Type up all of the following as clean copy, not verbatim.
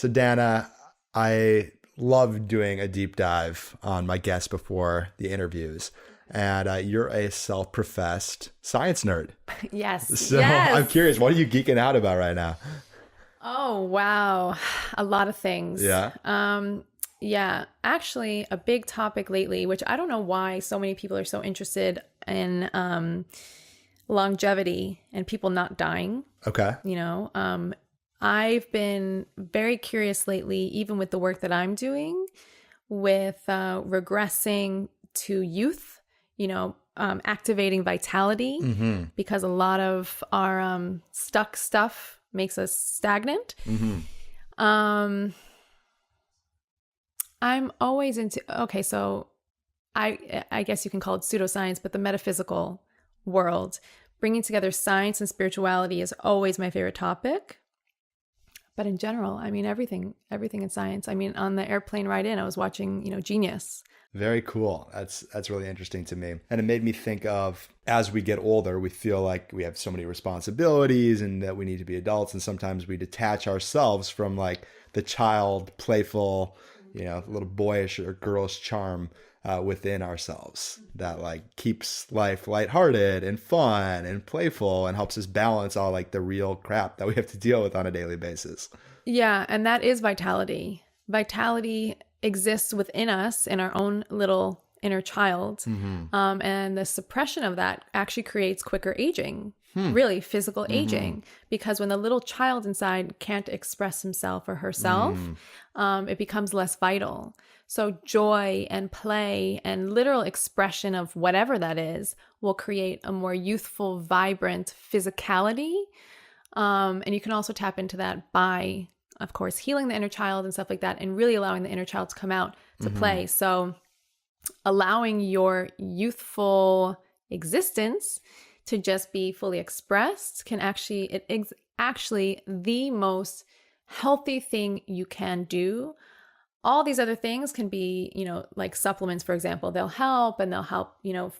So Danna, I love doing a deep dive on my guests before the interviews. And you're a self-professed science nerd. Yes. So yes. I'm curious, what are you geeking out about right now? Oh, wow. A lot of things. Yeah. Yeah. Actually, a big topic lately, which I don't know why so many people are so interested in longevity and people not dying. Okay. I've been very curious lately, even with the work that I'm doing with regressing to youth, activating vitality, because a lot of our stuck stuff makes us stagnant. I'm always so I guess you can call it pseudoscience, but the metaphysical world, bringing together science and spirituality is always my favorite topic. But in general, I mean, everything in science. I mean, on the airplane ride in, I was watching, Genius. Very cool. That's really interesting to me. And it made me think of, as we get older, we feel like we have so many responsibilities and that we need to be adults. And sometimes we detach ourselves from like the child, playful, little boyish or girlish charm within ourselves that like keeps life lighthearted and fun and playful and helps us balance all like the real crap that we have to deal with on a daily basis. Yeah. And that is vitality. Vitality exists within us in our own little inner child. And the suppression of that actually creates quicker aging, really physical aging, because when the little child inside can't express himself or herself, it becomes less vital. So joy and play and literal expression of whatever that is will create a more youthful, vibrant physicality. And you can also tap into that by, of course, healing the inner child and stuff like that, and really allowing the inner child to come out to play. So allowing your youthful existence to just be fully expressed can it's actually the most healthy thing you can do. All these other things can be, like supplements, for example, they'll help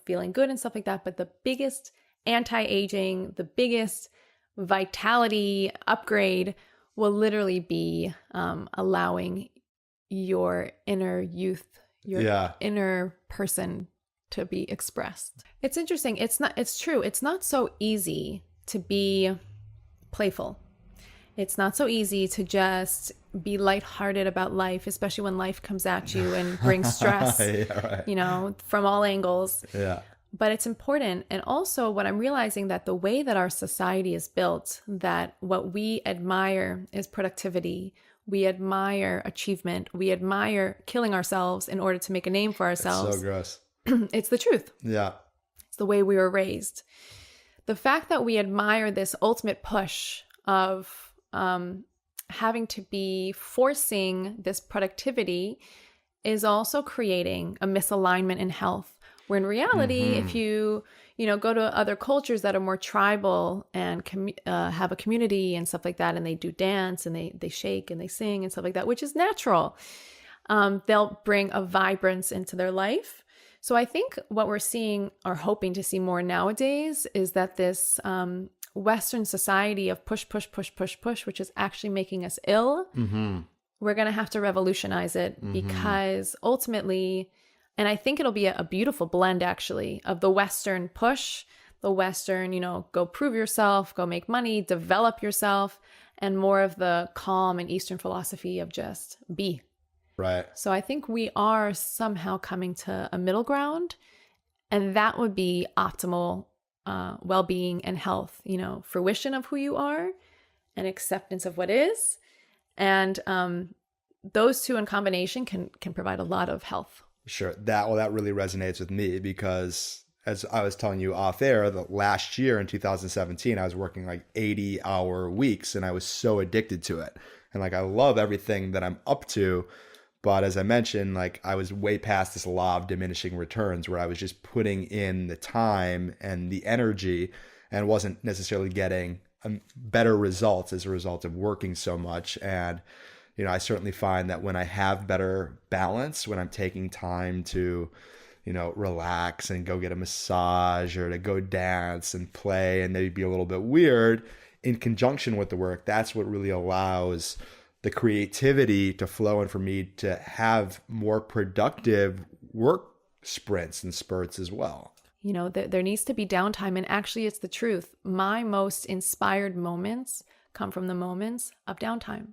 feeling good and stuff like that. But the biggest anti-aging, the biggest vitality upgrade will literally be allowing your inner youth, your inner person to be expressed. It's interesting. It's true. It's not so easy to be playful. It's not so easy to just be lighthearted about life, especially when life comes at you and brings stress, from all angles. Yeah. But it's important. And also what I'm realizing, that the way that our society is built, that what we admire is productivity. We admire achievement. We admire killing ourselves in order to make a name for ourselves. It's so gross. It's the truth. Yeah. It's the way we were raised. The fact that we admire this ultimate push of having to be forcing this productivity is also creating a misalignment in health. Where in reality, if you go to other cultures that are more tribal and have a community and stuff like that, and they do dance and they shake and they sing and stuff like that, which is natural, they'll bring a vibrance into their life. So I think what we're seeing or hoping to see more nowadays is that this Western society of push, which is actually making us ill, we're going to have to revolutionize it, because ultimately, and I think it'll be a beautiful blend actually of the Western push, the Western, go prove yourself, go make money, develop yourself, and more of the calm and Eastern philosophy of just be. Right. So I think we are somehow coming to a middle ground, and that would be optimal well-being and health, fruition of who you are and acceptance of what is. And those two in combination can provide a lot of health. Sure. That really resonates with me, because as I was telling you off air, the last year in 2017, I was working like 80-hour weeks, and I was so addicted to it. And like, I love everything that I'm up to. But as I mentioned, like, I was way past this law of diminishing returns, where I was just putting in the time and the energy and wasn't necessarily getting better results as a result of working so much. And, I certainly find that when I have better balance, when I'm taking time to, relax and go get a massage or to go dance and play and maybe be a little bit weird in conjunction with the work, that's what really allows the creativity to flow and for me to have more productive work sprints and spurts as well. You know, there needs to be downtime. And actually, it's the truth. My most inspired moments come from the moments of downtime.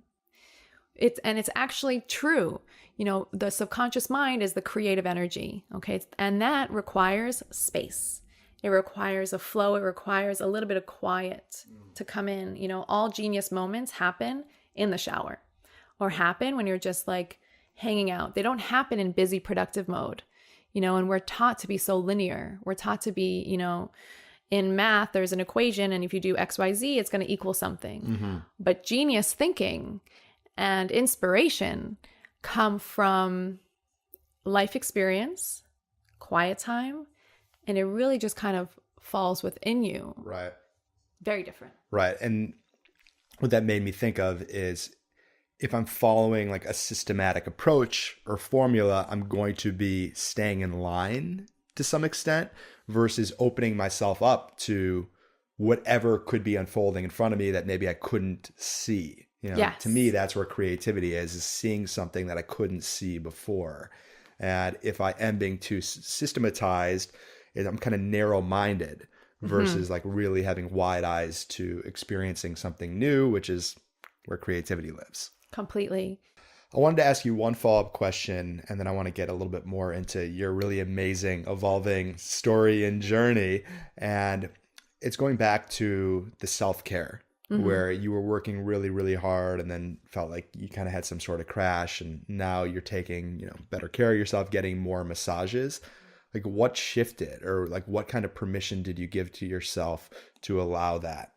It's actually true. You know, the subconscious mind is the creative energy. Okay. And that requires space. It requires a flow. It requires a little bit of quiet to come in. You know, all genius moments happen in the shower or happen when you're just like hanging out. They don't happen in busy, productive mode. You know, and we're taught to be so linear. We're taught to be, you know, in math, there's an equation, and if you do X, Y, Z, it's going to equal something. But genius thinking and inspiration come from life experience, quiet time, and it really just kind of falls within you. Right. Very different. Right. And what that made me think of is, if I'm following like a systematic approach or formula, I'm going to be staying in line to some extent versus opening myself up to whatever could be unfolding in front of me that maybe I couldn't see. You know, Yes. To me, that's where creativity is seeing something that I couldn't see before. And if I am being too systematized, I'm kind of narrow-minded versus like really having wide eyes to experiencing something new, which is where creativity lives. Completely. I wanted to ask you one follow-up question, and then I want to get a little bit more into your really amazing, evolving story and journey. And it's going back to the self-care, where you were working really, really hard and then felt like you kind of had some sort of crash, and now you're taking, you know, better care of yourself, getting more massages. Like, what shifted, or like what kind of permission did you give to yourself to allow that?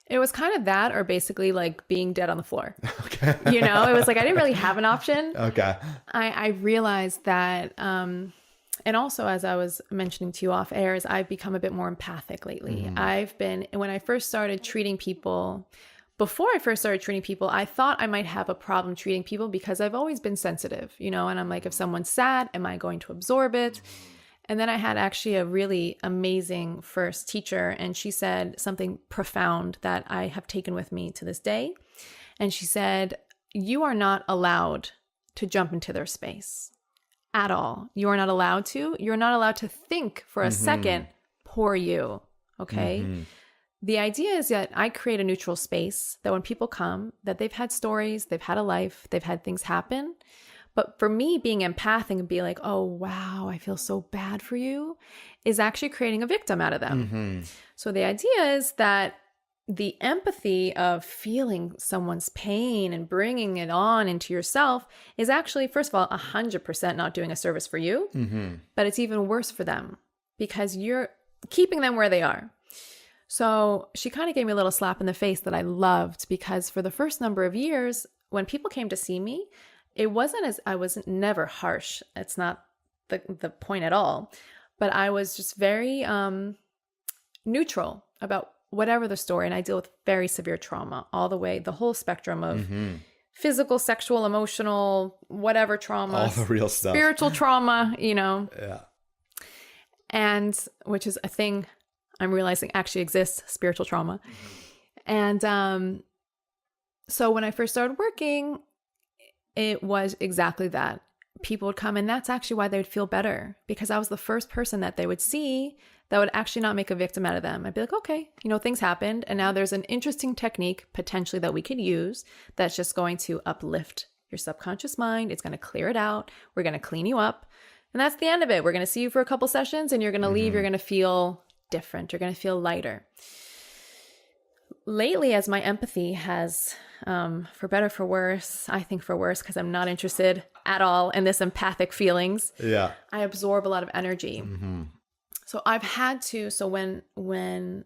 It was kind of that, or basically like being dead on the floor. Okay. You know, it was like I didn't really have an option. Okay. I realized that, and also as I was mentioning to you off air, is I've become a bit more empathic lately. When I first started treating people, before I first started treating people, I thought I might have a problem treating people because I've always been sensitive, you know, and I'm like, if someone's sad, am I going to absorb it? And then I had actually a really amazing first teacher, and she said something profound that I have taken with me to this day. And she said, you are not allowed to jump into their space at all. You are not allowed to. You're not allowed to think for a second, poor you. Okay. The idea is that I create a neutral space that when people come, that they've had stories, they've had a life, they've had things happen. But for me, being empathic and be like, oh, wow, I feel so bad for you, is actually creating a victim out of them. So the idea is that the empathy of feeling someone's pain and bringing it on into yourself is actually, first of all, 100% not doing a service for you, but it's even worse for them because you're keeping them where they are. So she kind of gave me a little slap in the face that I loved, because for the first number of years, when people came to see me, it wasn't as I was never harsh. It's not the point at all. But I was just very neutral about whatever the story. And I deal with very severe trauma all the way, the whole spectrum of physical, sexual, emotional, whatever trauma. All the real stuff. Spiritual trauma, you know. Yeah. And which is a thing I'm realizing actually exists, spiritual trauma. And so when I first started working, it was exactly that. People would come, and that's actually why they would feel better, because I was the first person that they would see that would actually not make a victim out of them. I'd be like, okay, you know, things happened, and now there's an interesting technique potentially that we could use that's just going to uplift your subconscious mind. It's going to clear it out. We're going to clean you up. And that's the end of it. We're going to see you for a couple sessions, and you're going to leave. You're going to feel different. You're going to feel lighter. Lately, as my empathy has, for better, for worse, I think for worse, because I'm not interested at all in this empathic feelings. Yeah, I absorb a lot of energy. So I've had to. So when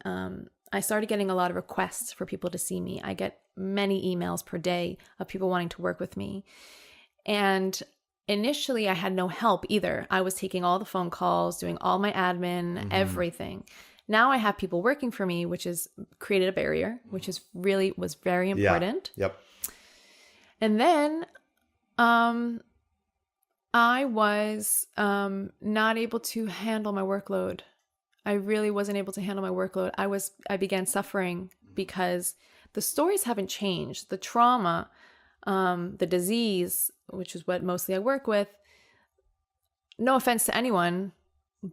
I started getting a lot of requests for people to see me, I get many emails per day of people wanting to work with me, and initially I had no help either. I was taking all the phone calls, doing all my admin, everything. Now I have people working for me, which has created a barrier, which is really was very important. Yeah. Yep. And then I was not able to handle my workload. I really wasn't able to handle my workload. I began suffering because the stories haven't changed. The trauma the disease, which is what mostly I work with. No offense to anyone,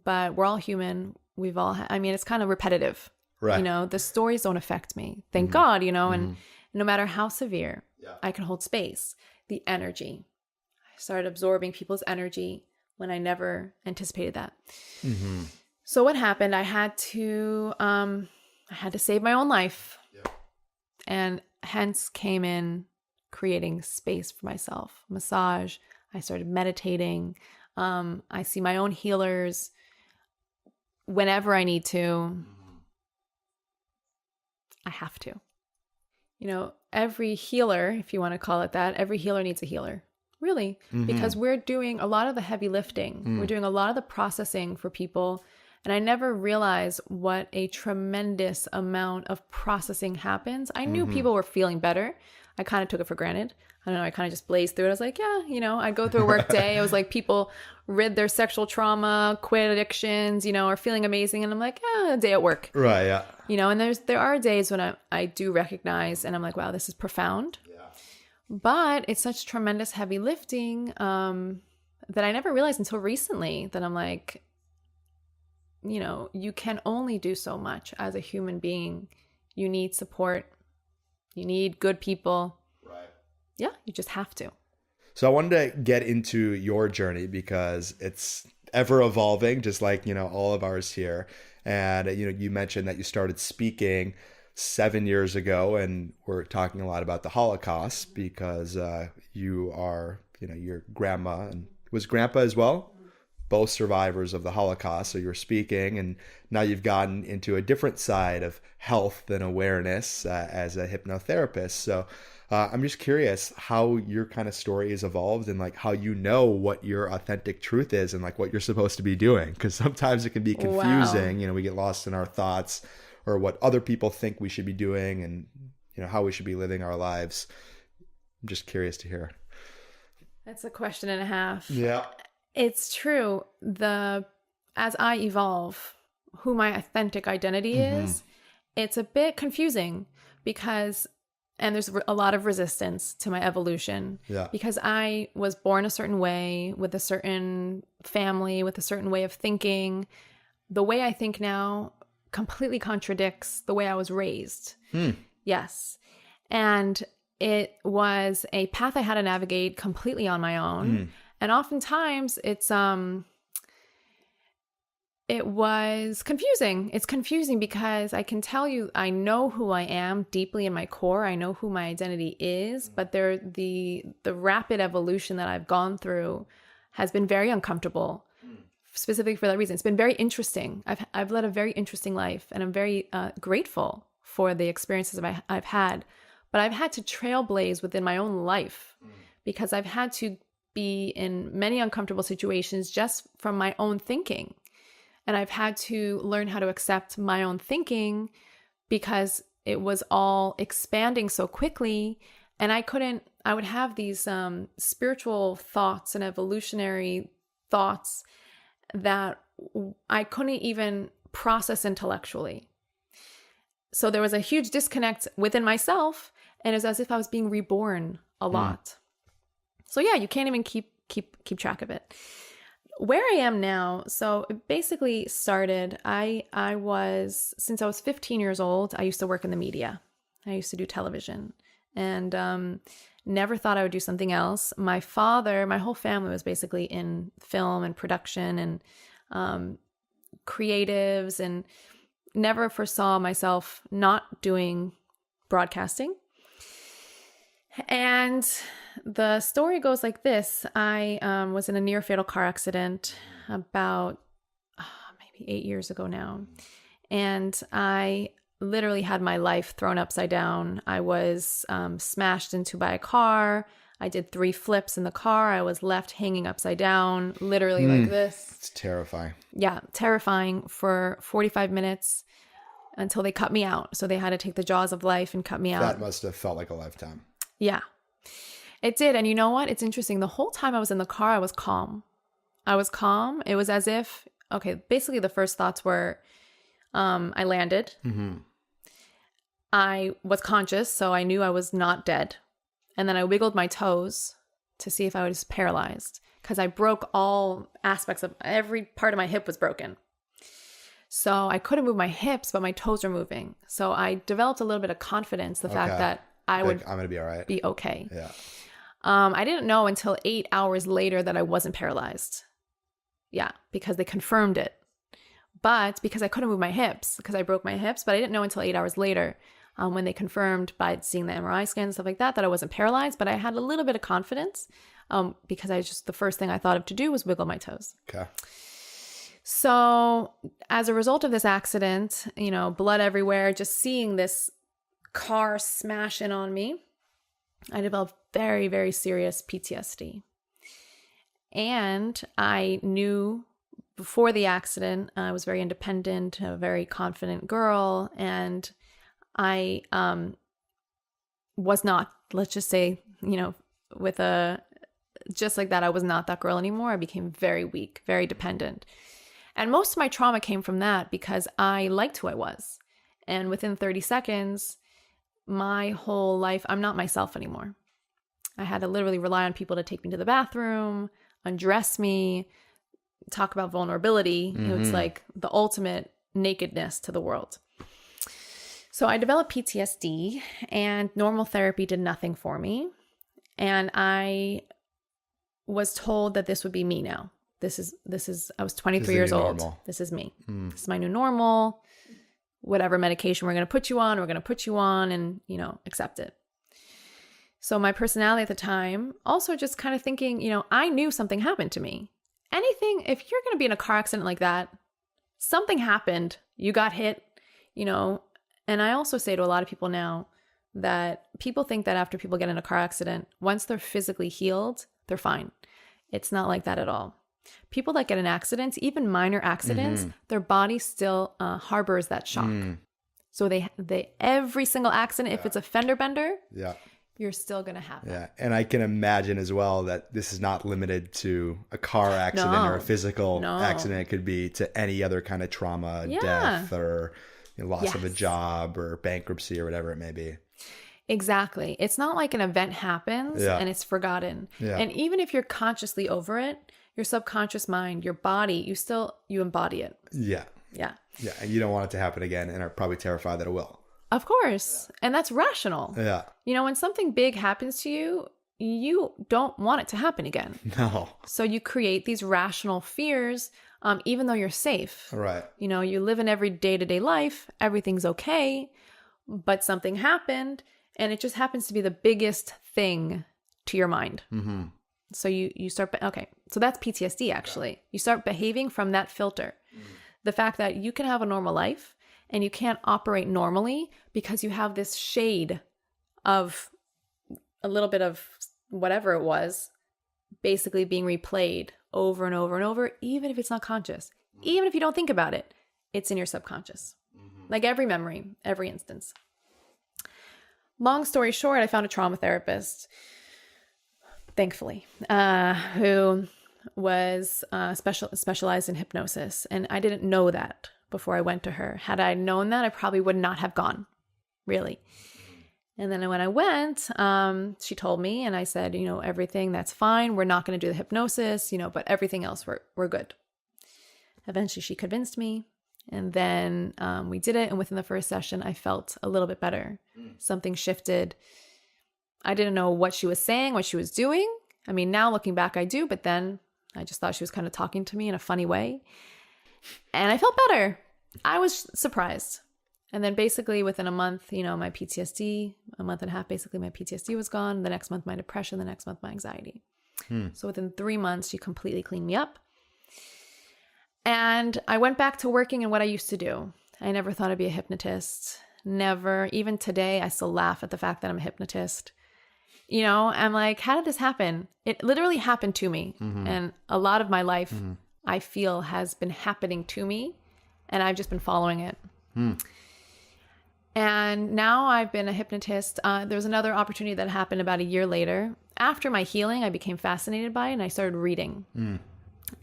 but we're all human. We've all, I mean, it's kind of repetitive. Right. You know, the stories don't affect me. Thank God, you know, and no matter how severe, I can hold space. The energy. I started absorbing people's energy when I never anticipated that. So what happened? I had to save my own life. And hence came in creating space for myself. Massage. I started meditating. I see my own healers whenever I need to. I have to. You know, every healer, if you want to call it that, every healer needs a healer. Really. Because we're doing a lot of the heavy lifting. We're doing a lot of the processing for people. And I never realized what a tremendous amount of processing happens. I knew people were feeling better. I kind of took it for granted. I don't know. I kind of just blazed through it. I was like, yeah, you know, I'd go through a work day. It was like people rid their sexual trauma, quit addictions, you know, are feeling amazing. And I'm like, a day at work. Right. Yeah. You know, and there are days when I do recognize and I'm like, wow, this is profound. Yeah. But it's such tremendous heavy lifting that I never realized until recently that I'm like, you know, you can only do so much as a human being. You need support. You need good people. Right. Yeah, you just have to. So I wanted to get into your journey because it's ever evolving, just like, you know, all of ours here. And, you know, you mentioned that you started speaking 7 years ago, and we're talking a lot about the Holocaust because you are, you know, your grandma and was grandpa as well? Both survivors of the Holocaust. So you're speaking, and now you've gotten into a different side of health and awareness as a hypnotherapist. So I'm just curious how your kind of story has evolved and like how you know what your authentic truth is and like what you're supposed to be doing. Because sometimes it can be confusing. Wow. You know, we get lost in our thoughts or what other people think we should be doing and, you know, how we should be living our lives. I'm just curious to hear. That's a question and a half. Yeah. It's true. As I evolve, who my authentic identity is, it's a bit confusing because, and there's a lot of resistance to my evolution. Yeah. Because I was born a certain way with a certain family, with a certain way of thinking. The way I think now completely contradicts the way I was raised. Yes. And it was a path I had to navigate completely on my own. And oftentimes it was confusing. It's confusing because I can tell you, I know who I am deeply in my core. I know who my identity is, but the rapid evolution that I've gone through has been very uncomfortable, specifically for that reason. It's been very interesting. I've led a very interesting life, and I'm very grateful for the experiences I've had. But I've had to trailblaze within my own life because I've had to be in many uncomfortable situations just from my own thinking. And I've had to learn how to accept my own thinking because it was all expanding so quickly. And I would have these spiritual thoughts and evolutionary thoughts that I couldn't even process intellectually. So there was a huge disconnect within myself, and it was as if I was being reborn a lot. So yeah, you can't even keep track of it. Where I am now, so it basically started, since I was 15 years old, I used to work in the media. I used to do television and never thought I would do something else. My whole family was basically in film and production and creatives, and never foresaw myself not doing broadcasting. And the story goes like this. I was in a near fatal car accident about maybe 8 years ago now. And I literally had my life thrown upside down. I was smashed into by a car. I did 3 flips in the car. I was left hanging upside down, literally like this. It's terrifying. Yeah, terrifying for 45 minutes until they cut me out. So they had to take the jaws of life and cut me out. That must have felt like a lifetime. Yeah, it did. And you know what? It's interesting. The whole time I was in the car, I was calm. It was as if, basically the first thoughts were, I landed. I was conscious, so I knew I was not dead. And then I wiggled my toes to see if I was paralyzed, because I broke all aspects of every part of my hip was broken. So I couldn't move my hips, but my toes were moving. So I developed a little bit of confidence, the fact that I'm going to be all right. Be okay. Yeah. I didn't know until 8 hours later that I wasn't paralyzed. Yeah, because they confirmed it. But because I couldn't move my hips, because I broke my hips, but I didn't know until 8 hours later when they confirmed by seeing the MRI scans and stuff like that I wasn't paralyzed. But I had a little bit of confidence because the first thing I thought of to do was wiggle my toes. Okay. So as a result of this accident, blood everywhere, just seeing this car smash in on me, I developed very, very serious PTSD. And I knew before the accident, I was very independent, a very confident girl. And I was not, let's just say, just like that, I was not that girl anymore. I became very weak, very dependent. And most of my trauma came from that because I liked who I was. And within 30 seconds, my whole life, I'm not myself anymore. I had to literally rely on people to take me to the bathroom, undress me, talk about vulnerability. It's like the ultimate nakedness to the world. So I developed PTSD, and normal therapy did nothing for me. And I was told that this would be me now. I was 23 years old. Normal. This is me. This is my new normal. Whatever medication we're going to put you on, we're going to put you on and, accept it. So my personality at the time, also just kind of thinking, I knew something happened to me. If you're going to be in a car accident like that, something happened, you got hit, and I also say to a lot of people now that people think that after people get in a car accident, once they're physically healed, they're fine. It's not like that at all. People that get in accidents, even minor accidents, their body still harbors that shock. So they every single accident, if it's a fender bender, you're still going to have that. Yeah. And I can imagine as well that this is not limited to a car accident or a physical accident. It could be to any other kind of trauma, death, or loss of a job or bankruptcy or whatever it may be. Exactly. It's not like an event happens and it's forgotten. Yeah. And even if you're consciously over it, your subconscious mind, your body, you embody it. Yeah. Yeah. Yeah. And you don't want it to happen again and are probably terrified that it will. Of course. Yeah. And that's rational. Yeah. When something big happens to you, you don't want it to happen again. No. So you create these rational fears, even though you're safe. Right. You live in every day-to-day life. Everything's okay. But something happened and it just happens to be the biggest thing to your mind. Mm-hmm. So you start, okay, so that's PTSD actually. Yeah. You start behaving from that filter. The fact that you can have a normal life and you can't operate normally because you have this shade of a little bit of whatever it was basically being replayed over and over and over, even if it's not conscious. Even if you don't think about it, it's in your subconscious. Like every memory, every instance. Long story short, I found a trauma therapist, thankfully, who was specialized in hypnosis. And I didn't know that before I went to her. Had I known that, I probably would not have gone, really. And then when I went, she told me, and I said, everything, that's fine. We're not going to do the hypnosis, but everything else, we're good. Eventually, she convinced me. And then we did it. And within the first session, I felt a little bit better. Something shifted. I didn't know what she was saying, what she was doing. I mean, now looking back, I do. But then I just thought she was kind of talking to me in a funny way. And I felt better. I was surprised. And then basically within a month, my PTSD, a month and a half, basically my PTSD was gone. The next month, my depression. The next month, my anxiety. So within 3 months, she completely cleaned me up. And I went back to working in what I used to do. I never thought I'd be a hypnotist. Never. Even today, I still laugh at the fact that I'm a hypnotist. I'm like, how did this happen? It literally happened to me. And a lot of my life, I feel, has been happening to me. And I've just been following it. And now I've been a hypnotist. There was another opportunity that happened about a year later. After my healing, I became fascinated by it. And I started reading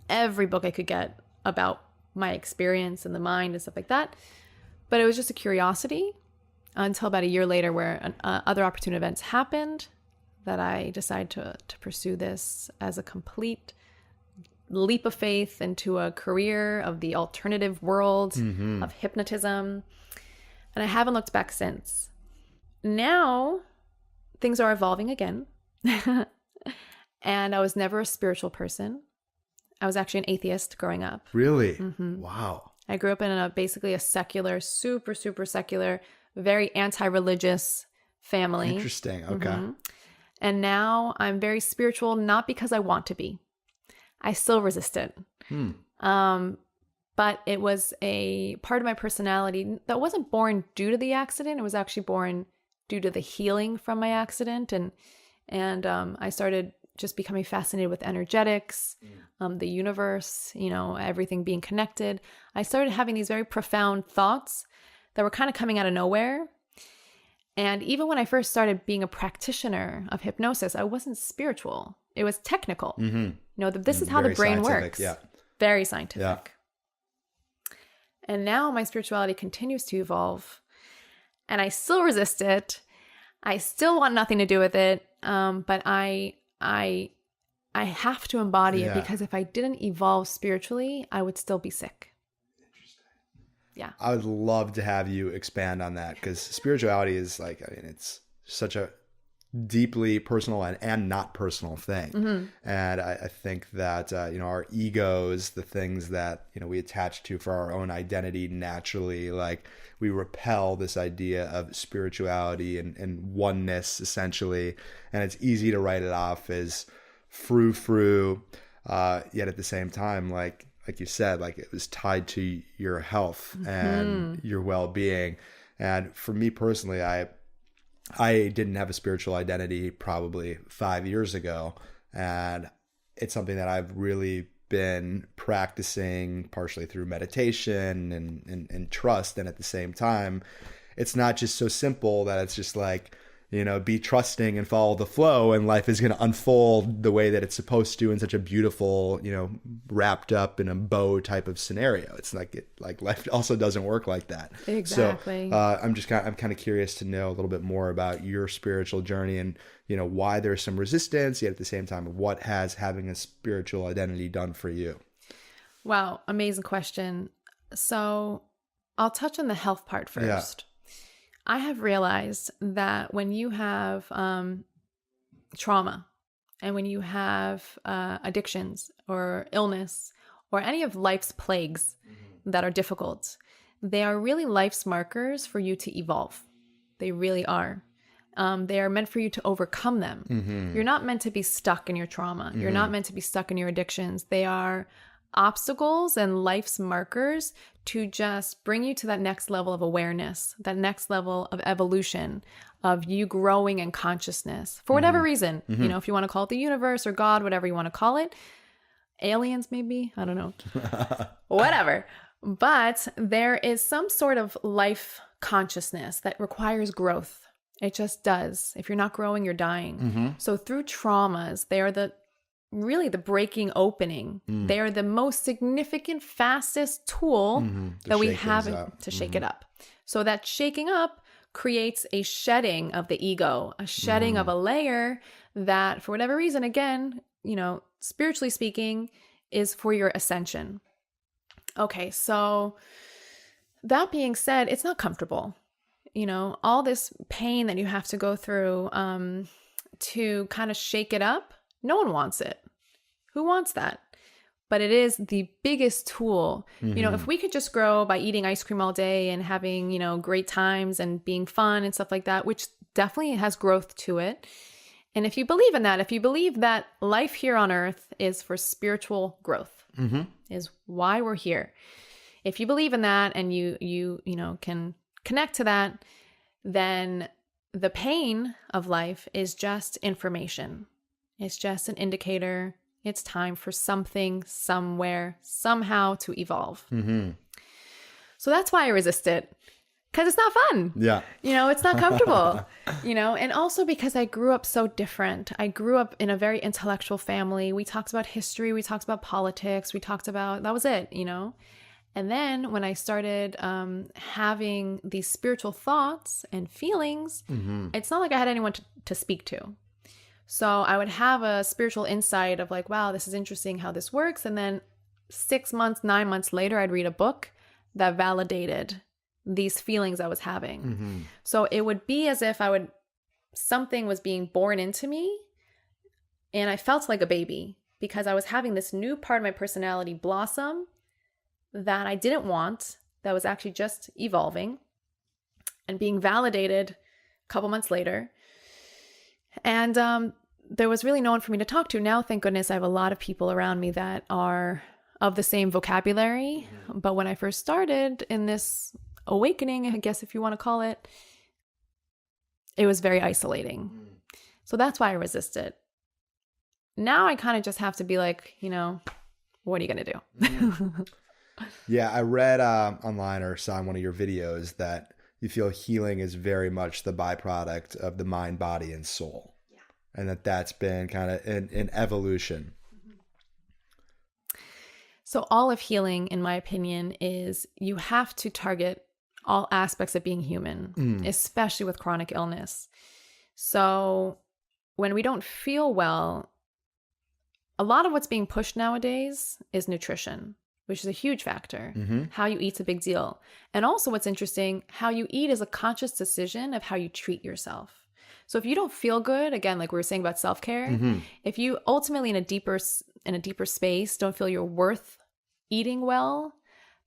every book I could get about my experience and the mind and stuff like that. But it was just a curiosity until about a year later where other opportune events happened that I decided to pursue this as a complete leap of faith into a career of the alternative world of hypnotism. And I haven't looked back since. Now things are evolving again. And I was never a spiritual person. I was actually an atheist growing up. Really? Wow. I grew up in basically a secular, super, super secular, very anti-religious family. Interesting. Okay. And now I'm very spiritual, not because I want to be. I still resist it. But it was a part of my personality that wasn't born due to the accident. It was actually born due to the healing from my accident. And I started just becoming fascinated with energetics, the universe, everything being connected. I started having these very profound thoughts that were kind of coming out of nowhere. And even when I first started being a practitioner of hypnosis, I wasn't spiritual. It was technical. This is how the brain works. Yeah. Very scientific. Yeah. And now my spirituality continues to evolve. And I still resist it. I still want nothing to do with it. But I have to embody it, because if I didn't evolve spiritually, I would still be sick. Yeah. I would love to have you expand on that, because spirituality is it's such a deeply personal and not personal thing. And I think that, our egos, the things that, we attach to for our own identity naturally, we repel this idea of spirituality and oneness essentially. And it's easy to write it off as frou-frou. Yet at the same time, like you said, it was tied to your health and your well-being. And for me personally, I didn't have a spiritual identity probably 5 years ago. And it's something that I've really been practicing partially through meditation and trust. And at the same time, it's not just so simple that it's just be trusting and follow the flow and life is going to unfold the way that it's supposed to in such a beautiful, wrapped up in a bow type of scenario. It's life also doesn't work like that. Exactly. So I'm kind of curious to know a little bit more about your spiritual journey and, why there's some resistance, yet at the same time, what has having a spiritual identity done for you? Wow. Amazing question. So I'll touch on the health part first. Yeah. I have realized that when you have trauma and when you have addictions or illness or any of life's plagues that are difficult, they are really life's markers for you to evolve. They really are. They are meant for you to overcome them. You're not meant to be stuck in your trauma. You're not meant to be stuck in your addictions. They are obstacles and life's markers to just bring you to that next level of awareness, that next level of evolution, of you growing in consciousness for whatever reason. If you want to call it the universe or God, whatever you want to call it, aliens maybe, I don't know, whatever. But there is some sort of life consciousness that requires growth. It just does. If you're not growing, you're dying. So through traumas, they are really the breaking opening. They are the most significant, fastest tool that we have to shake it up. So that shaking up creates a shedding of the ego, a shedding of a layer that, for whatever reason, again, spiritually speaking, is for your ascension. Okay, so that being said, it's not comfortable. All this pain that you have to go through to kind of shake it up. No one wants it. Who wants that? But it is the biggest tool. If we could just grow by eating ice cream all day and having, great times and being fun and stuff like that, which definitely has growth to it. And if you believe in that, if you believe that life here on earth is for spiritual growth, is why we're here. If you believe in that and you can connect to that, then the pain of life is just information. It's just an indicator. It's time for something, somewhere, somehow to evolve. So that's why I resist it. Because it's not fun. Yeah. It's not comfortable. And also because I grew up so different. I grew up in a very intellectual family. We talked about history. We talked about politics. That was it, And then when I started having these spiritual thoughts and feelings, it's not like I had anyone to speak to. So I would have a spiritual insight of like, wow, this is interesting how this works. And then 6 months, 9 months later, I'd read a book that validated these feelings I was having. So it would be as if something was being born into me, and I felt like a baby because I was having this new part of my personality blossom that I didn't want, that was actually just evolving and being validated a couple months later. And there was really no one for me to talk to. Now, thank goodness, I have a lot of people around me that are of the same vocabulary. But when I first started in this awakening, I guess if you want to call it, it was very isolating. So that's why I resisted. Now I kind of just have to be like, what are you going to do? Yeah, I read online or saw in one of your videos that you feel healing is very much the byproduct of the mind, body, and soul. Yeah. And that's been kind of an evolution. So all of healing, in my opinion, is you have to target all aspects of being human, especially with chronic illness. So when we don't feel well, a lot of what's being pushed nowadays is nutrition, which is a huge factor. How you eat's a big deal. And also what's interesting, how you eat is a conscious decision of how you treat yourself. So if you don't feel good, again, like we were saying about self-care, if you ultimately in a deeper space don't feel you're worth eating well,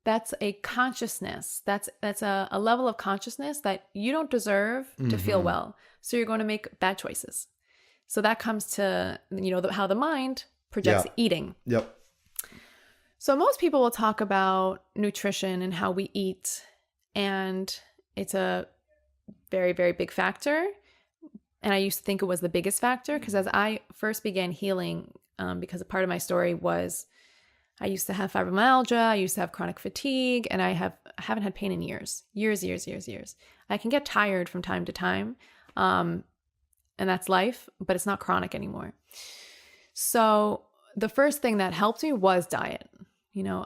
that's a consciousness. That's a level of consciousness that you don't deserve to feel well. So you're going to make bad choices. So that comes to, how the mind projects eating. Yep. So most people will talk about nutrition and how we eat, and it's a very, very big factor. And I used to think it was the biggest factor because as I first began healing, because a part of my story was I used to have fibromyalgia, I used to have chronic fatigue, and I haven't had pain in years. I can get tired from time to time, and that's life, but it's not chronic anymore. So the first thing that helped me was diet.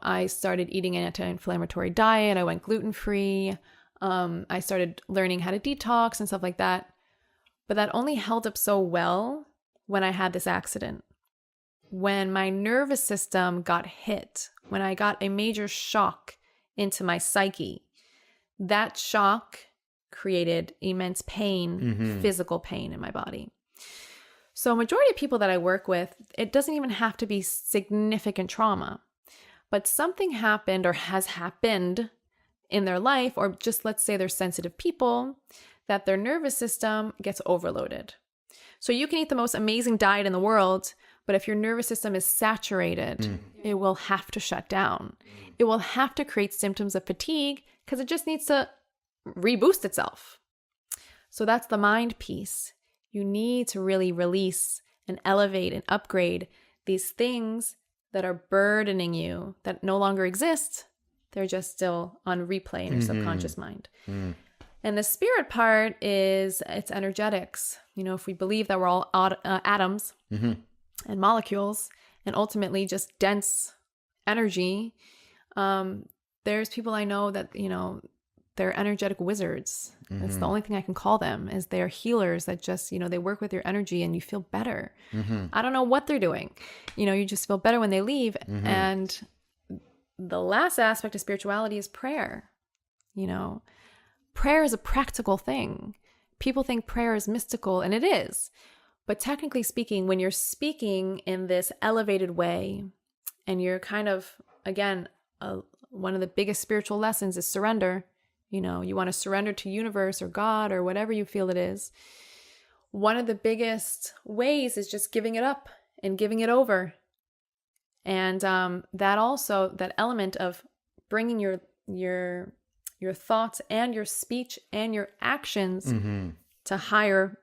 I started eating an anti-inflammatory diet. I went gluten-free. I started learning how to detox and stuff like that. But that only held up so well when I had this accident. When my nervous system got hit, when I got a major shock into my psyche, that shock created immense pain, physical pain in my body. So majority of people that I work with, it doesn't even have to be significant trauma, but something happened or has happened in their life, or just let's say they're sensitive people, that their nervous system gets overloaded. So you can eat the most amazing diet in the world, but if your nervous system is saturated, it will have to shut down. It will have to create symptoms of fatigue because it just needs to reboost itself. So that's the mind piece. You need to really release and elevate and upgrade these things that are burdening you, that no longer exist. They're just still on replay in your subconscious mind. And the spirit part is it's energetics. If we believe that we're all atoms and molecules and ultimately just dense energy, there's people I know that, they're energetic wizards. That's the only thing I can call them, is they're healers that just, they work with your energy and you feel better. I don't know what they're doing. You just feel better when they leave. And the last aspect of spirituality is prayer. Prayer is a practical thing. People think prayer is mystical, and it is. But technically speaking, when you're speaking in this elevated way, and you're kind of, again, one of the biggest spiritual lessons is surrender. You want to surrender to universe or God or whatever you feel it is. One of the biggest ways is just giving it up and giving it over. And that element of bringing your thoughts and your speech and your actions to higher,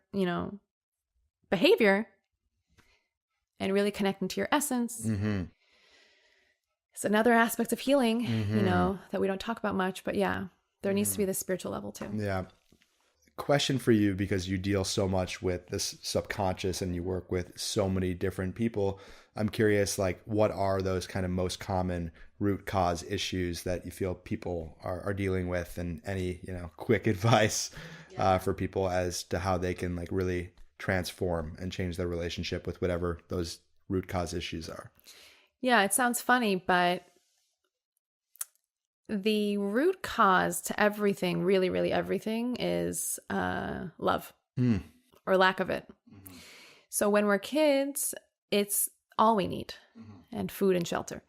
behavior and really connecting to your essence. It's another aspect of healing, that we don't talk about much, but yeah, there needs to be this spiritual level too. Yeah. Question for you, because you deal so much with this subconscious and you work with so many different people. I'm curious, what are those kind of most common root cause issues that you feel people are dealing with, and any, quick advice for people as to how they can really transform and change their relationship with whatever those root cause issues are. Yeah, it sounds funny, but the root cause to everything, really, really everything, is love or lack of it. Mm-hmm. So when we're kids, it's all we need, and food and shelter.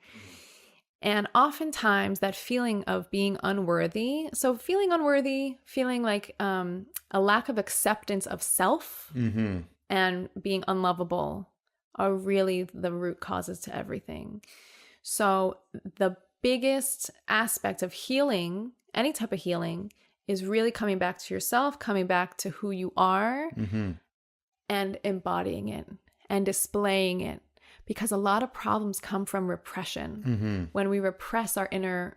And oftentimes that feeling of being unworthy, so feeling unworthy, feeling like a lack of acceptance of self and being unlovable are really the root causes to everything. So the biggest aspect of healing, any type of healing, is really coming back to yourself, coming back to who you are and embodying it and displaying it. Because a lot of problems come from repression. When we repress our inner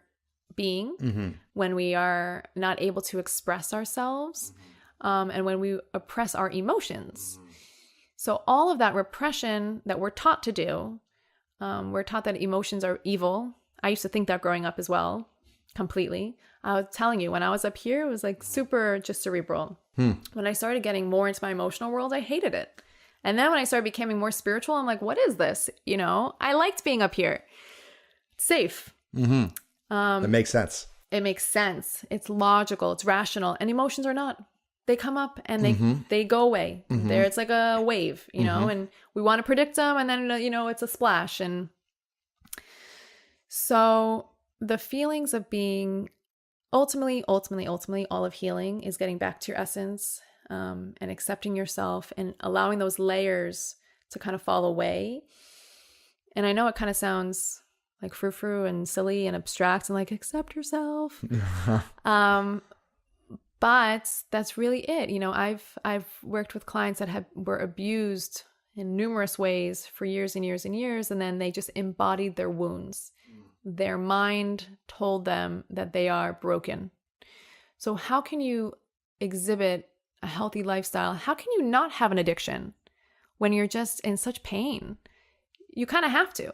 being, when we are not able to express ourselves, and when we oppress our emotions. So all of that repression that we're taught to do, we're taught that emotions are evil. I used to think that growing up as well, completely. I was telling you, when I was up here, it was like super just cerebral. When I started getting more into my emotional world, I hated it. And then when I started becoming more spiritual, I'm like, what is this? You know, I liked being up here. It's safe. It makes sense. It makes sense. It's logical. It's rational. And emotions are not. They come up and they go away. There, it's like a wave, you know, and we want to predict them. And then, you know, it's a splash. And so the feelings of being ultimately, all of healing is getting back to your essence. And accepting yourself and allowing those layers to kind of fall away. And I know it kind of sounds like frou-frou and silly and abstract and like, accept yourself. But that's really it. You know, I've worked with clients that were abused in numerous ways for years and years and years. And then they just embodied their wounds. Their mind told them that they are broken. So how can you exhibit a healthy lifestyle? How can you not have an addiction when you're just in such pain? You kind of have to.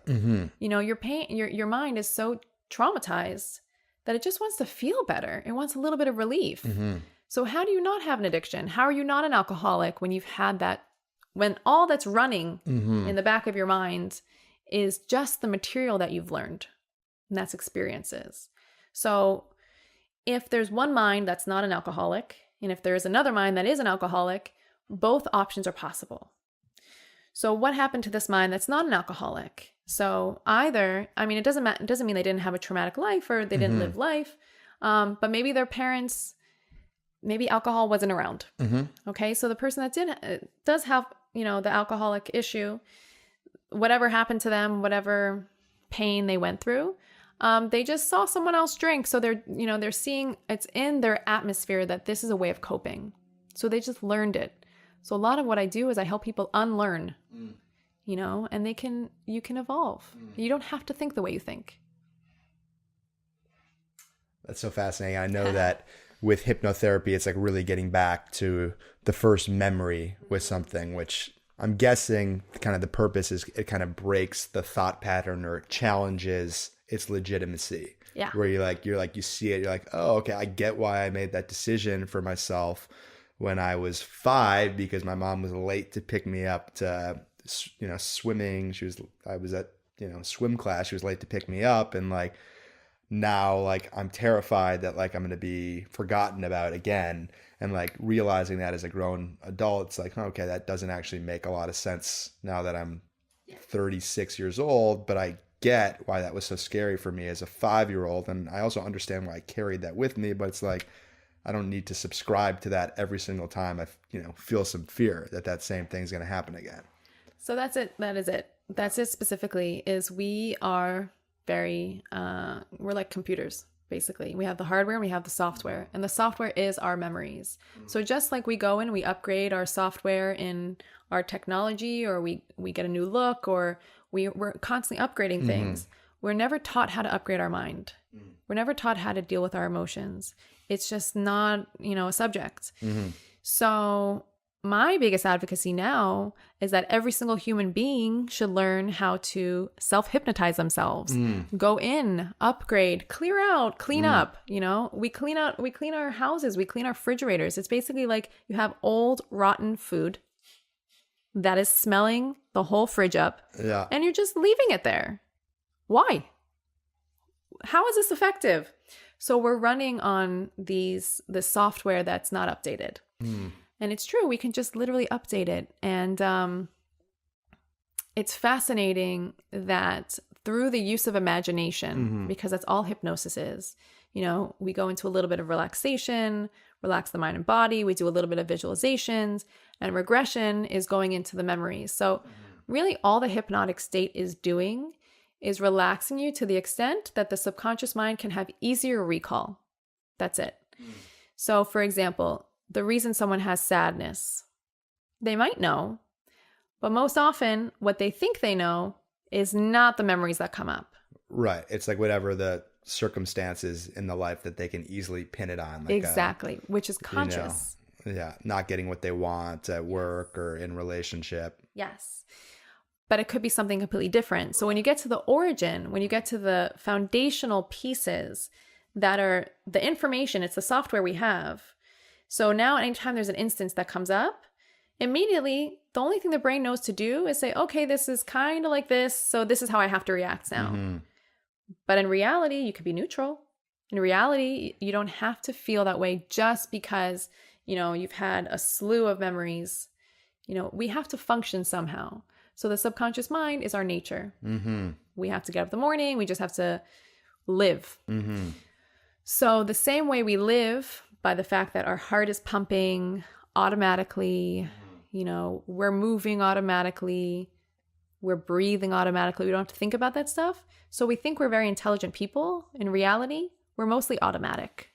You know, your pain, your mind is so traumatized that it just wants to feel better. It wants a little bit of relief. So how do you not have an addiction? How are you not an alcoholic when you've had that, when all that's running in the back of your mind is just the material that you've learned, and that's experiences. So if there's one mind that's not an alcoholic, and if there is another mind that is an alcoholic, both options are possible. So what happened to this mind that's not an alcoholic? So either, I mean, it doesn't mean they didn't have a traumatic life or they didn't live life, but maybe their parents, maybe alcohol wasn't around. Okay, so the person that does have, you know, the alcoholic issue, whatever happened to them, whatever pain they went through, they just saw someone else drink. So they're seeing it's in their atmosphere that this is a way of coping. So they just learned it. So a lot of what I do is I help people unlearn, you know, and you can evolve. You don't have to think the way you think. That's so fascinating. I know that with hypnotherapy, it's like really getting back to the first memory with something, which I'm guessing kind of the purpose is it kind of breaks the thought pattern or challenges its legitimacy. Yeah. Where you see it, you're like, oh, okay, I get why I made that decision for myself when I was 5 because my mom was late to pick me up to, you know, swimming. I was at, you know, swim class. She was late to pick me up. And like, now, like, I'm terrified that like I'm going to be forgotten about again. And like realizing that as a grown adult, it's like, okay, that doesn't actually make a lot of sense now that I'm 36 years old, but I get why that was so scary for me as a 5-year-old. And I also understand why I carried that with me, but it's like, I don't need to subscribe to that every single time I, you know, feel some fear that same thing's going to happen again. So that's it. That is it. That's it specifically is we are very, we're like computers, basically. We have the hardware and we have the software, and the software is our memories. So just like we go in, we upgrade our software in our technology, or we get a new look, or we're constantly upgrading things. We're never taught how to upgrade our mind. We're never taught how to deal with our emotions. It's just not, you know, a subject. So my biggest advocacy now is that every single human being should learn how to self-hypnotize themselves. Go in, upgrade, clear out, clean up, you know. We clean our houses, we clean our refrigerators. It's basically like you have old rotten food that is smelling the whole fridge up. Yeah. And you're just leaving it there. Why? How is this effective? So we're running on the software that's not updated. And it's true. We can just literally update it. And it's fascinating that through the use of imagination, because that's all hypnosis is, we go into a little bit of relaxation, relax the mind and body. We do a little bit of visualizations, and regression is going into the memories. So really all the hypnotic state is doing is relaxing you to the extent that the subconscious mind can have easier recall. That's it. So for example, the reason someone has sadness, they might know, but most often what they think they know is not the memories that come up. Right. It's like whatever the circumstances in the life that they can easily pin it on. Like exactly. Which is conscious. Not getting what they want at work or in relationship. Yes. But it could be something completely different. So when you get to the origin, when you get to the foundational pieces that are the information, it's the software we have. So now anytime there's an instance that comes up, immediately the only thing the brain knows to do is say, okay, this is kind of like this, so this is how I have to react now. But in reality, you could be neutral. In reality, you don't have to feel that way just because, you've had a slew of memories. We have to function somehow. So the subconscious mind is our nature. We have to get up in the morning. We just have to live. So the same way we live, by the fact that our heart is pumping automatically, we're moving automatically, we're breathing automatically. We don't have to think about that stuff. So we think we're very intelligent people. In reality, we're mostly automatic.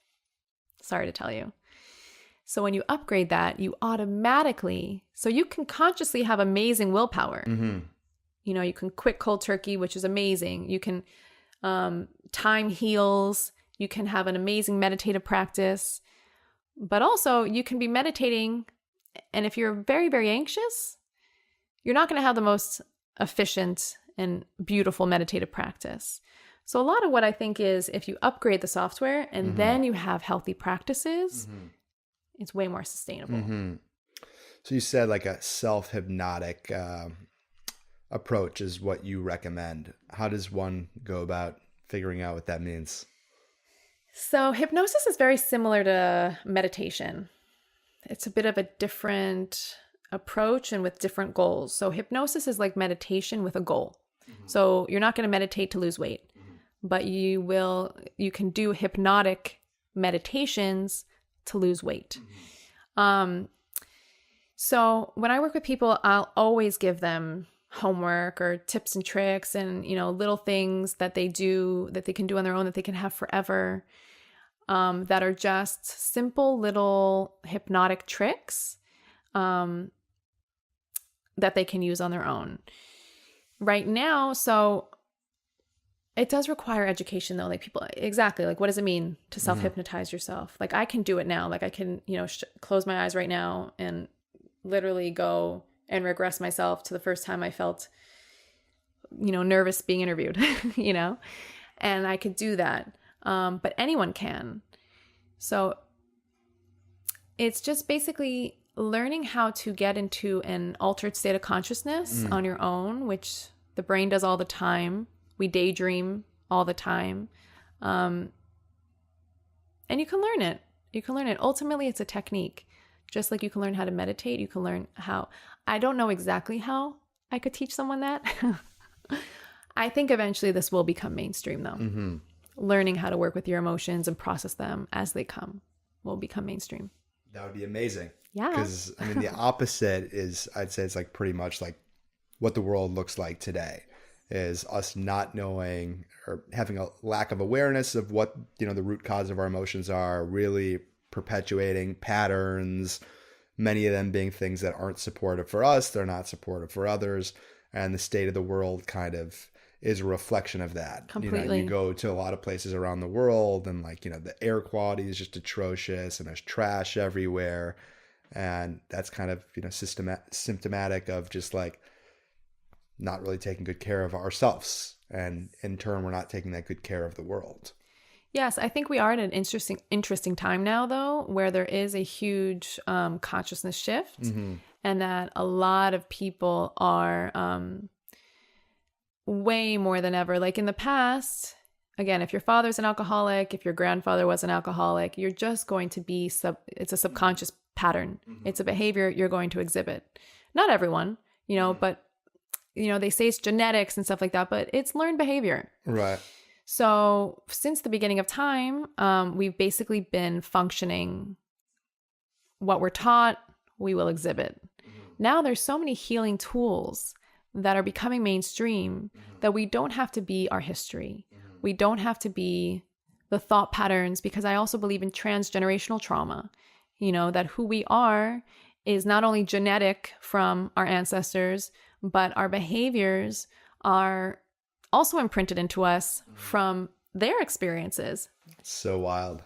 Sorry to tell you. So when you upgrade that, you automatically, so you can consciously have amazing willpower. You can quit cold turkey, which is amazing. You can time heals. You can have an amazing meditative practice. But also you can be meditating. And if you're very, very anxious, you're not going to have the most efficient and beautiful meditative practice. So a lot of what I think is if you upgrade the software and then you have healthy practices, it's way more sustainable. So you said like a self-hypnotic approach is what you recommend. How does one go about figuring out what that means? So hypnosis is very similar to meditation. It's a bit of a different approach and with different goals. So hypnosis is like meditation with a goal. So you're not going to meditate to lose weight, but you can do hypnotic meditations to lose weight. So when I work with people, I'll always give them homework or tips and tricks and, little things that they do, that they can do on their own, that they can have forever, that are just simple little hypnotic tricks that they can use on their own. Right now, so it does require education though. Like people, exactly. Like what does it mean to self-hypnotize yourself? Like I can do it now. Like I can, close my eyes right now and literally go and regress myself to the first time I felt, nervous being interviewed, and I could do that. But anyone can. So it's just basically learning how to get into an altered state of consciousness on your own, which the brain does all the time. We daydream all the time. And you can learn it. Ultimately, it's a technique. Just like you can learn how to meditate, you can learn how. I don't know exactly how I could teach someone that. I think eventually this will become mainstream though. Learning how to work with your emotions and process them as they come will become mainstream. That would be amazing. Yeah. Because the opposite is, I'd say it's like pretty much like what the world looks like today is us not knowing or having a lack of awareness of what, the root cause of our emotions are, really perpetuating patterns, many of them being things that aren't supportive for us, they're not supportive for others, and the state of the world kind of is a reflection of that. Completely. You go to a lot of places around the world and the air quality is just atrocious and there's trash everywhere, and that's kind of symptomatic of just like not really taking good care of ourselves, and in turn we're not taking that good care of the world. Yes, I think we are at an interesting time now, though, where there is a huge consciousness shift, and that a lot of people are way more than ever. Like in the past, again, if your father's an alcoholic, if your grandfather was an alcoholic, you're just going to be it's a subconscious pattern. It's a behavior you're going to exhibit. Not everyone, but they say it's genetics and stuff like that, but it's learned behavior. Right. So since the beginning of time, we've basically been functioning what we're taught, we will exhibit. Now there's so many healing tools that are becoming mainstream that we don't have to be our history. We don't have to be the thought patterns, because I also believe in transgenerational trauma, that who we are is not only genetic from our ancestors, but our behaviors are also imprinted into us from their experiences. So wild.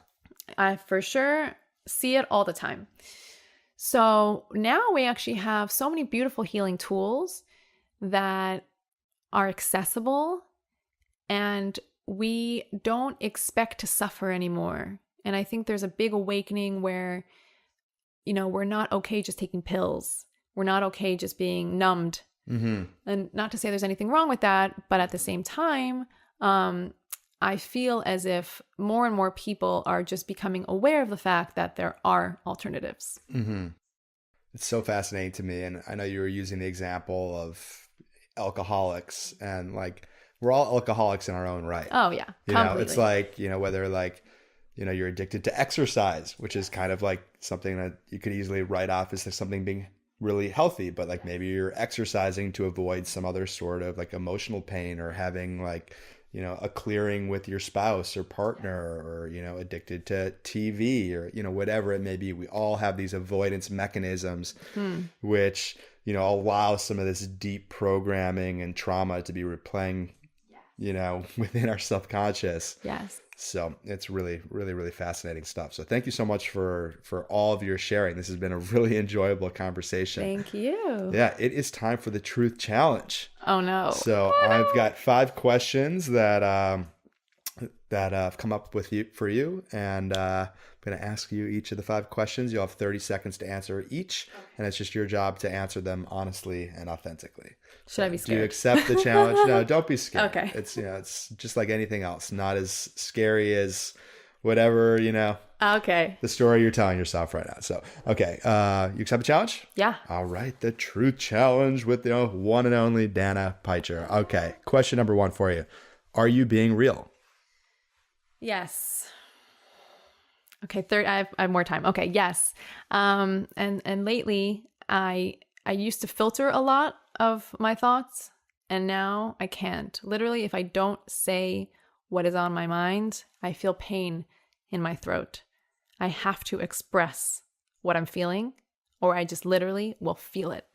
I for sure see it all the time. So now we actually have so many beautiful healing tools that are accessible, and we don't expect to suffer anymore. And I think there's a big awakening where, we're not okay just taking pills. We're not okay just being numbed. And not to say there's anything wrong with that, but at the same time, I feel as if more and more people are just becoming aware of the fact that there are alternatives. It's so fascinating to me. And I know you were using the example of alcoholics, and like, we're all alcoholics in our own right. Oh yeah. Completely. It's like, whether like, you're addicted to exercise, which is kind of like something that you could easily write off as something being really healthy, but like maybe you're exercising to avoid some other sort of like emotional pain, or having like, a clearing with your spouse or partner, or, addicted to TV, or, whatever it may be. We all have these avoidance mechanisms, which, allow some of this deep programming and trauma to be replaying, within our subconscious. Yes. So it's really, really, really fascinating stuff. So thank you so much for all of your sharing. This has been a really enjoyable conversation. Thank you. Yeah, it is time for the truth challenge. Oh no. So I've got 5 questions that I've come up with for you, and I'm going to ask you each of the 5 questions. You'll have 30 seconds to answer each, and it's just your job to answer them honestly and authentically. Should I be scared? Do you accept the challenge? No, don't be scared. Okay. It's it's just like anything else, not as scary as whatever, Okay. the story you're telling yourself right now. So, okay, you accept the challenge? Yeah. All right, the truth challenge with the one and only Danna Pycher. Okay, question number 1 for you. Are you being real? Yes. Okay, third. I have more time. Okay, yes. And lately, I used to filter a lot of my thoughts, and now I can't. Literally, if I don't say what is on my mind, I feel pain in my throat. I have to express what I'm feeling, or I just literally will feel it.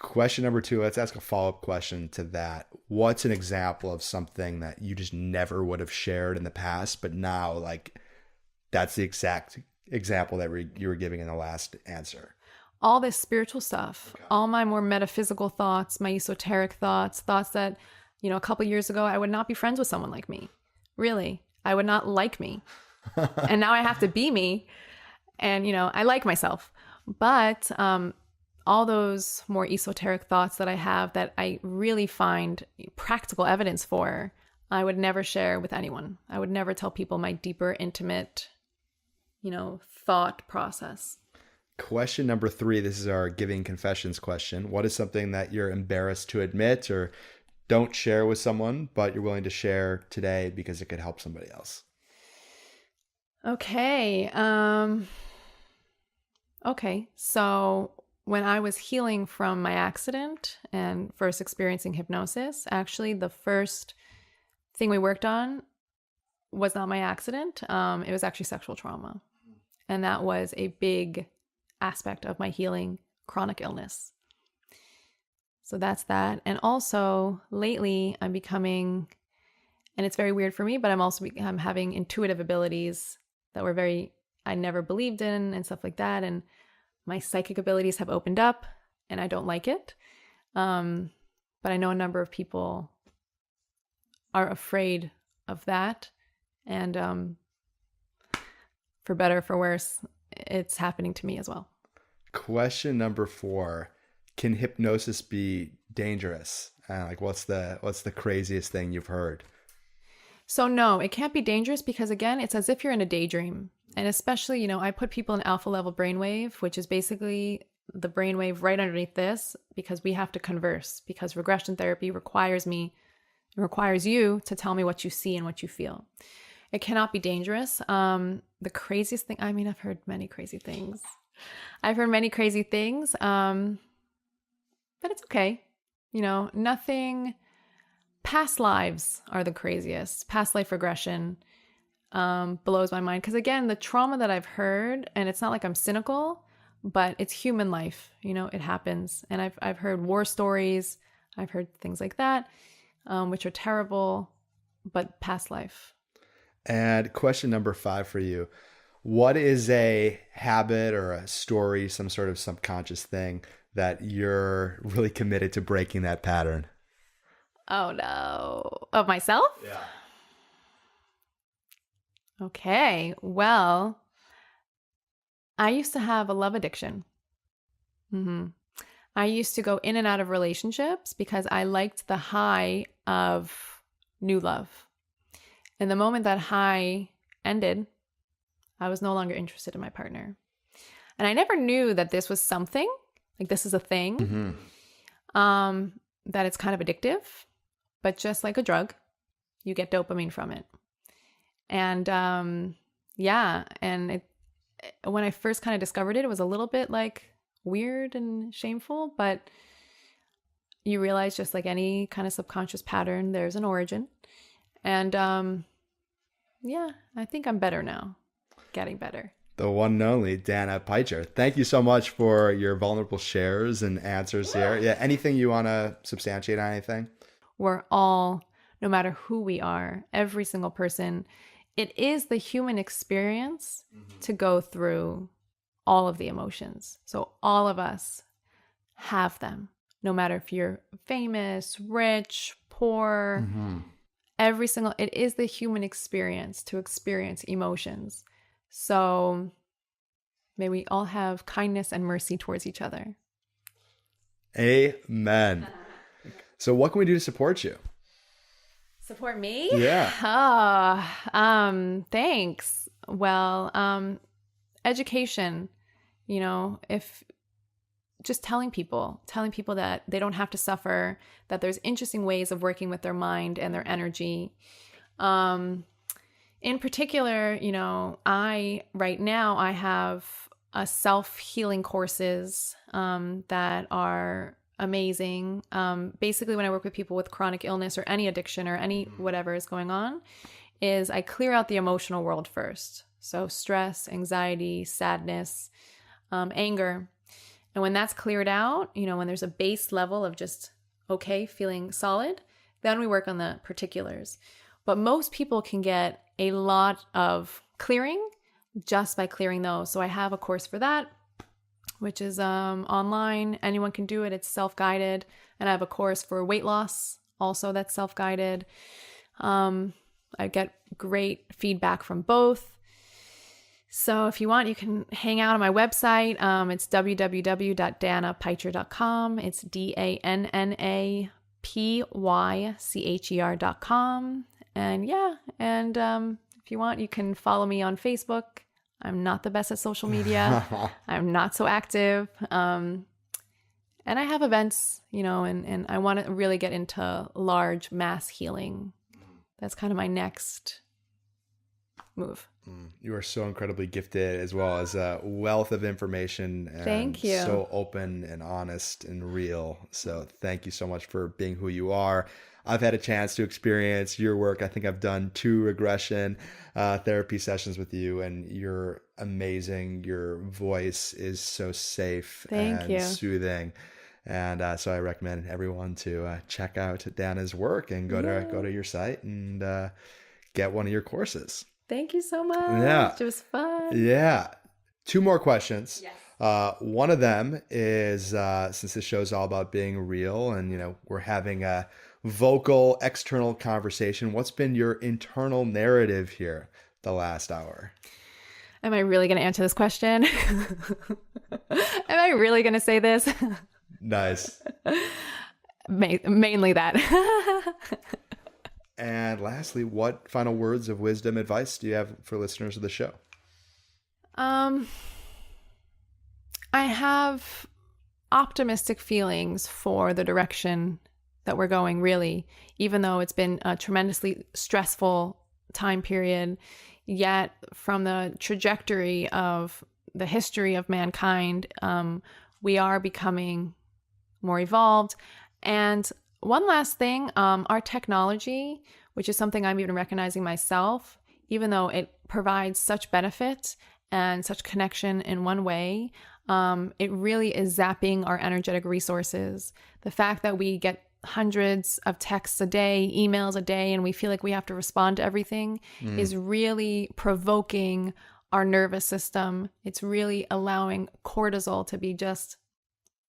Question number 2, let's ask a follow-up question to that. What's an example of something that you just never would have shared in the past, but now like that's the exact example that you were giving in the last answer? All this spiritual stuff, all my more metaphysical thoughts, my esoteric thoughts that, a couple years ago, I would not be friends with someone like me. Really, I would not like me. And now I have to be me. And, I like myself. But all those more esoteric thoughts that I have that I really find practical evidence for, I would never share with anyone. I would never tell people my deeper, intimate, thought process. Question number 3, this is our giving confessions question. What is something that you're embarrassed to admit or don't share with someone, but you're willing to share today because it could help somebody else? Okay. Okay. So when I was healing from my accident and first experiencing hypnosis, actually the first thing we worked on was not my accident. It was actually sexual trauma. And that was a big aspect of my healing, chronic illness. So that's that. And also lately I'm becoming, and it's very weird for me, but I'm having intuitive abilities that I never believed in and stuff like that. And my psychic abilities have opened up and I don't like it. But I know a number of people are afraid of that. And for better or for worse, it's happening to me as well. Question number 4, can hypnosis be dangerous? Like what's the craziest thing you've heard? So no, it can't be dangerous because again, it's as if you're in a daydream. And especially, I put people in alpha level brainwave, which is basically the brainwave right underneath this, because we have to converse, because regression therapy requires you to tell me what you see and what you feel. It cannot be dangerous. The craziest thing, I've heard many crazy things. But it's okay. Nothing. Past lives are the craziest. Past life regression blows my mind. Because again, the trauma that I've heard, and it's not like I'm cynical, but it's human life. It happens. And I've heard war stories. I've heard things like that, which are terrible, but past life. And question number 5 for you. What is a habit or a story, some sort of subconscious thing that you're really committed to breaking that pattern? Oh no. Of myself? Yeah. Okay. Well, I used to have a love addiction. I used to go in and out of relationships because I liked the high of new love. And the moment that high ended, I was no longer interested in my partner. And I never knew that this was something, like this is a thing, that it's kind of addictive, but just like a drug, you get dopamine from it. And and when I first kind of discovered it, it was a little bit like weird and shameful, but you realize just like any kind of subconscious pattern, there's an origin. And I think I'm better now. Getting better. The one and only Danna Pycher. Thank you so much for your vulnerable shares and answers here. Yeah, anything you want to substantiate on anything? We're all, no matter who we are, every single person, it is the human experience to go through all of the emotions. So all of us have them, no matter if you're famous, rich, poor, it is the human experience to experience emotions. So may we all have kindness and mercy towards each other. Amen. So what can we do to support you? Support me? Yeah. Thanks. Well, education, if just telling people that they don't have to suffer, that there's interesting ways of working with their mind and their energy. In particular, right now I have self-healing courses that are amazing. Basically, when I work with people with chronic illness or any addiction or any whatever is going on, is I clear out the emotional world first. So stress, anxiety, sadness, anger. And when that's cleared out, when there's a base level of just, okay, feeling solid, then we work on the particulars. But most people can get a lot of clearing just by clearing those. So I have a course for that, which is online. Anyone can do it. It's self-guided. And I have a course for weight loss, also that's self-guided. I get great feedback from both. So if you want, you can hang out on my website. It's www.dannapycher.com. It's DANNAPYCHER.com. And if you want, you can follow me on Facebook. I'm not the best at social media. I'm not so active. And I have events, and I want to really get into large mass healing. That's kind of my next move. You are so incredibly gifted, as well as a wealth of information. And thank you. So open and honest and real. So thank you so much for being who you are. I've had a chance to experience your work. I think I've done 2 regression therapy sessions with you, and you're amazing. Your voice is so safe and soothing. And so I recommend everyone to check out Danna's work and go to your site and get one of your courses. Thank you so much. Yeah. It was fun. Yeah. 2 more questions. Yes. One of them is, since this show is all about being real and, we're having a vocal external conversation, what's been your internal narrative here the last hour? Am I really going to answer this question? Am I really going to say this? Nice. Mainly that. And lastly, what final words of wisdom advice do you have for listeners of the show? I have optimistic feelings for the direction that we're going, really, even though it's been a tremendously stressful time period. Yet from the trajectory of the history of mankind, we are becoming more evolved. And one last thing, our technology, which is something I'm even recognizing myself, even though it provides such benefit and such connection in one way, it really is zapping our energetic resources. The fact that we get hundreds of texts a day, emails a day, and we feel like we have to respond to everything is really provoking our nervous system. It's really allowing cortisol to be just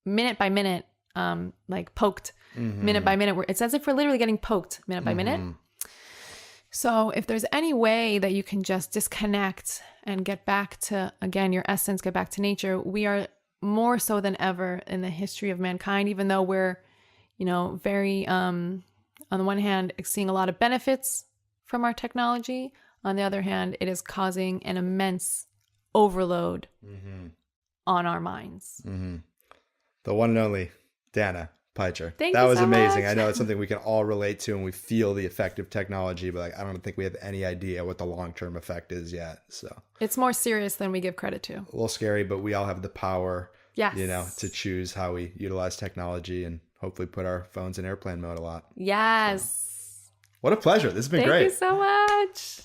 minute by minute, like poked minute by minute. It's as if we're literally getting poked minute by minute. So if there's any way that you can just disconnect and get back to, again, your essence, get back to nature, we are more so than ever in the history of mankind, even though we're, very, on the one hand, seeing a lot of benefits from our technology. On the other hand, it is causing an immense overload on our minds. The one and only Danna Pycher. Thank that you was so amazing. much. I know it's something we can all relate to, and we feel the effect of technology, but I don't think we have any idea what the long-term effect is yet. So it's more serious than we give credit to. A little scary, but we all have the power, Yes. to choose how we utilize technology and hopefully put our phones in airplane mode a lot. Yes. So, what a pleasure. This has been Thank great. you so much.